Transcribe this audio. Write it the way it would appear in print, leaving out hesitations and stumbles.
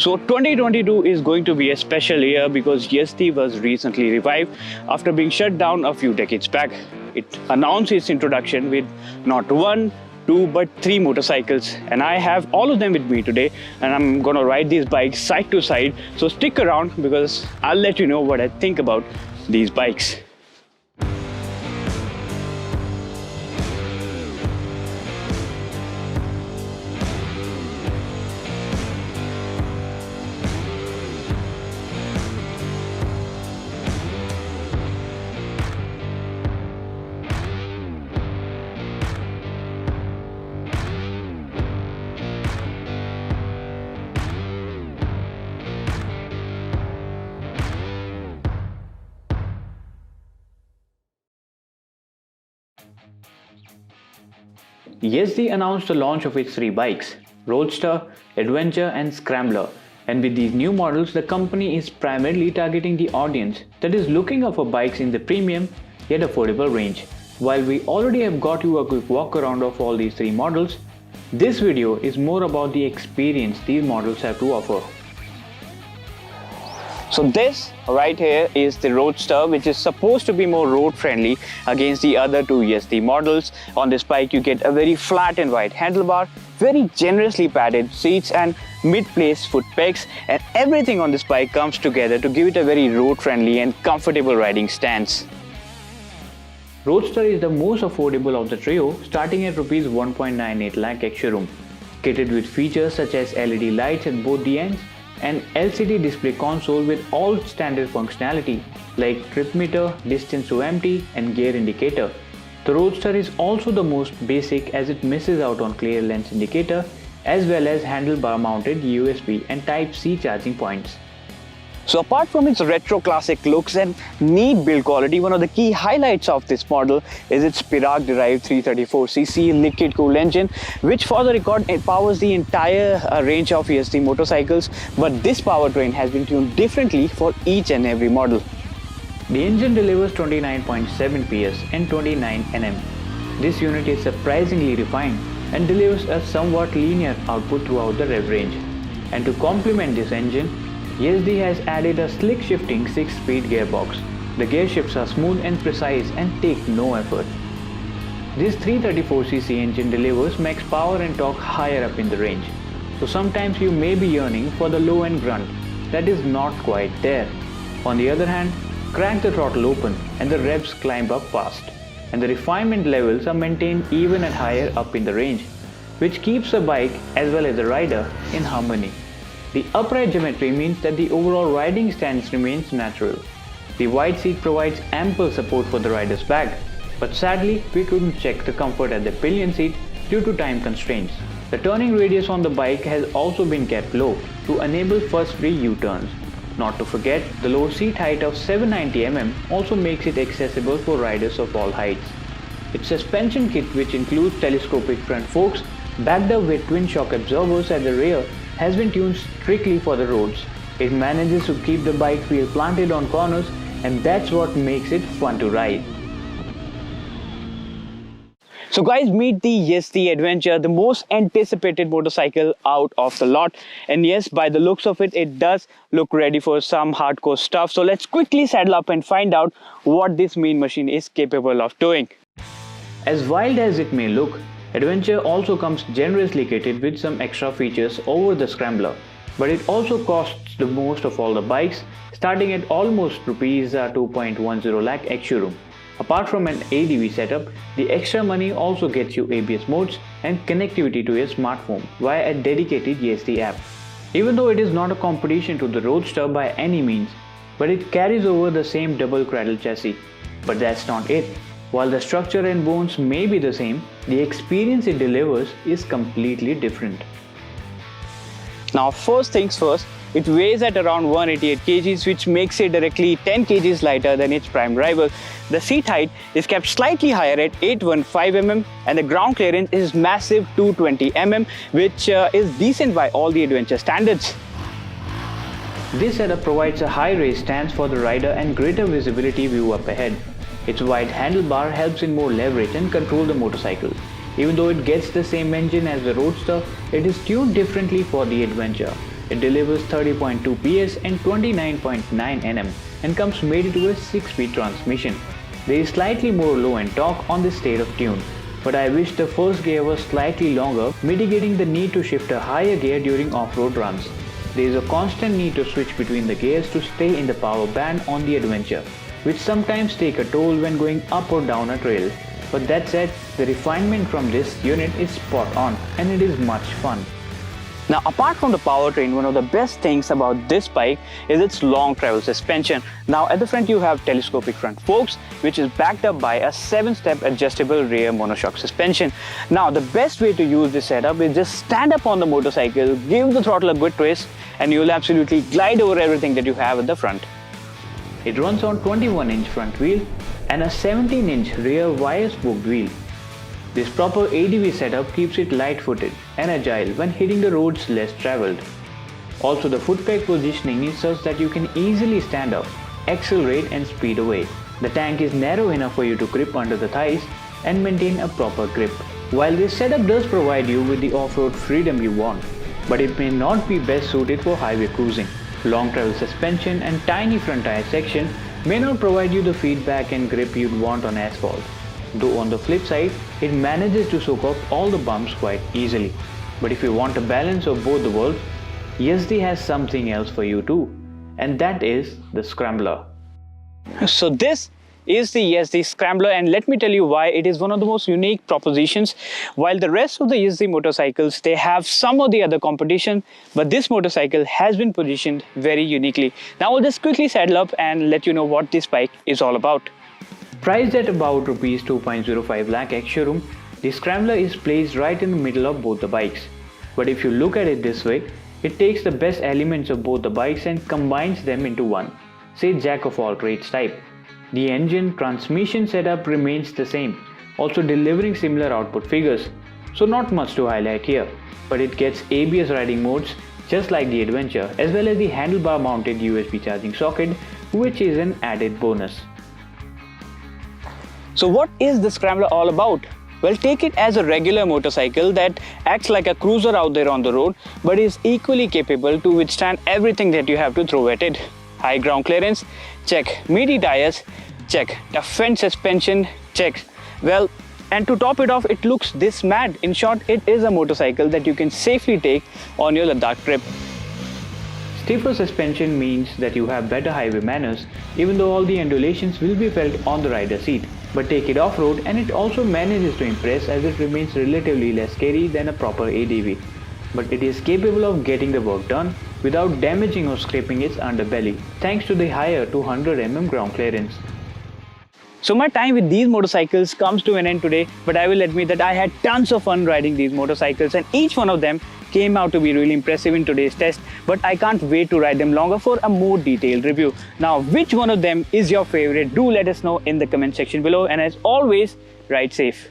So 2022 is going to be a special year because Yezdi was recently revived after being shut down a few decades back. It announced its introduction with not one, two, but three motorcycles, and I have all of them with me today, and I'm gonna ride these bikes side to side. So stick around because I'll let you know what I think about these bikes. Yezdi announced the launch of its three bikes, Roadster, Adventure and Scrambler, and with these new models the company is primarily targeting the audience that is looking for bikes in the premium yet affordable range. While we already have got you a quick walk around of all these three models, this video is more about the experience these models have to offer. So this right here is the Roadster, which is supposed to be more road friendly against the other two Yezdi models. On this bike you get a very flat and wide handlebar, very generously padded seats and mid-placed foot pegs, and everything on this bike comes together to give it a very road friendly and comfortable riding stance. Roadster is the most affordable of the trio, starting at Rs 1.98 lakh ex-showroom, kitted with features such as LED lights at both the ends and LCD display console with all standard functionality like trip meter, distance to empty and gear indicator. The Roadster is also the most basic as it misses out on clear lens indicator as well as handlebar mounted USB and Type-C charging points. So apart from its retro classic looks and neat build quality, one of the key highlights of this model is its Spirak derived 334cc liquid cooled engine, which for the record it powers the entire range of Yezdi motorcycles, but this powertrain has been tuned differently for each and every model. The engine delivers 29.7 PS and 29 Nm. This unit is surprisingly refined and delivers a somewhat linear output throughout the rev range. And to complement this engine, Yezdi has added a slick shifting 6-speed gearbox. The gear shifts are smooth and precise and take no effort. This 334cc engine delivers max power and torque higher up in the range. So sometimes you may be yearning for the low end grunt that is not quite there. On the other hand, crank the throttle open and the revs climb up fast, and the refinement levels are maintained even at higher up in the range, which keeps the bike as well as the rider in harmony. The upright geometry means that the overall riding stance remains natural. The wide seat provides ample support for the rider's back, but sadly we couldn't check the comfort at the pillion seat due to time constraints. The turning radius on the bike has also been kept low to enable fuss-free U-turns. Not to forget, the low seat height of 790 mm also makes it accessible for riders of all heights. Its suspension kit, which includes telescopic front forks backed up with twin shock absorbers at the rear, has been tuned strictly for the roads. It manages to keep the bike wheel planted on corners, and that's what makes it fun to ride. So guys, meet the Yezdi Adventure, the most anticipated motorcycle out of the lot. And yes, by the looks of it, it does look ready for some hardcore stuff. So let's quickly saddle up and find out what this mean machine is capable of doing. As wild as it may look, Adventure also comes generously kitted with some extra features over the Scrambler, but it also costs the most of all the bikes, starting at almost Rs 2.10 lakh ex-showroom. Apart from an ADV setup, the extra money also gets you ABS modes and connectivity to your smartphone via a dedicated Yezdi app. Even though it is not a competition to the Roadster by any means, but it carries over the same double cradle chassis. But that's not it. While the structure and bones may be the same, the experience it delivers is completely different. Now first things first, it weighs at around 188 kgs, which makes it directly 10 kgs lighter than its prime rival. The seat height is kept slightly higher at 815 mm and the ground clearance is massive 220 mm, which is decent by all the Adventure standards. This setup provides a high raise stance for the rider and greater visibility view up ahead. Its wide handlebar helps in more leverage and control the motorcycle. Even though it gets the same engine as the Roadster, it is tuned differently for the Adventure. It delivers 30.2 PS and 29.9 Nm and comes mated to a 6-speed transmission. There is slightly more low-end torque on this state of tune, but I wish the first gear was slightly longer, mitigating the need to shift a higher gear during off-road runs. There is a constant need to switch between the gears to stay in the power band on the adventure, which sometimes take a toll when going up or down a trail. But that said, the refinement from this unit is spot on and it is much fun. Now, apart from the powertrain, one of the best things about this bike is its long travel suspension. Now, at the front you have telescopic front forks, which is backed up by a 7-step adjustable rear monoshock suspension. Now, the best way to use this setup is just stand up on the motorcycle, give the throttle a good twist, and you'll absolutely glide over everything that you have at the front. It runs on 21-inch front wheel and a 17-inch rear wire-spoked wheel. This proper ADV setup keeps it light-footed and agile when hitting the roads less traveled. Also, the foot peg positioning is such that you can easily stand up, accelerate and speed away. The tank is narrow enough for you to grip under the thighs and maintain a proper grip. While this setup does provide you with the off-road freedom you want, but it may not be best suited for highway cruising. Long travel suspension and tiny front tire section may not provide you the feedback and grip you'd want on asphalt. Though on the flip side, it manages to soak up all the bumps quite easily. But if you want a balance of both the worlds, Yezdi has something else for you too, and that is the Scrambler. So this is the Yezdi Scrambler, and let me tell you why it is one of the most unique propositions. While the rest of the Yezdi motorcycles, they have some of the other competition, but this motorcycle has been positioned very uniquely. Now I'll just quickly saddle up and let you know what this bike is all about. Priced at about Rs 2.05 lakh ex-showroom, the Scrambler is placed right in the middle of both the bikes. But if you look at it this way, it takes the best elements of both the bikes and combines them into one, say jack of all trades type. The engine transmission setup remains the same, also delivering similar output figures, so not much to highlight here. But it gets ABS riding modes just like the Adventure, as well as the handlebar mounted USB charging socket, which is an added bonus. So what is the Scrambler all about? Well, take it as a regular motorcycle that acts like a cruiser out there on the road, but is equally capable to withstand everything that you have to throw at it. High ground clearance, check. Meaty tires, check. Tough front suspension, check. Well, and to top it off, it looks this mad. In short, it is a motorcycle that you can safely take on your Ladakh trip. Stiffer suspension means that you have better highway manners, even though all the undulations will be felt on the rider's seat. But take it off-road and it also manages to impress, as it remains relatively less scary than a proper ADV. But it is capable of getting the work done without damaging or scraping its underbelly, thanks to the higher 200 mm ground clearance. So my time with these motorcycles comes to an end today, but I will admit that I had tons of fun riding these motorcycles, and each one of them came out to be really impressive in today's test, but I can't wait to ride them longer for a more detailed review. Now, which one of them is your favorite? Do let us know in the comment section below, and as always, ride safe.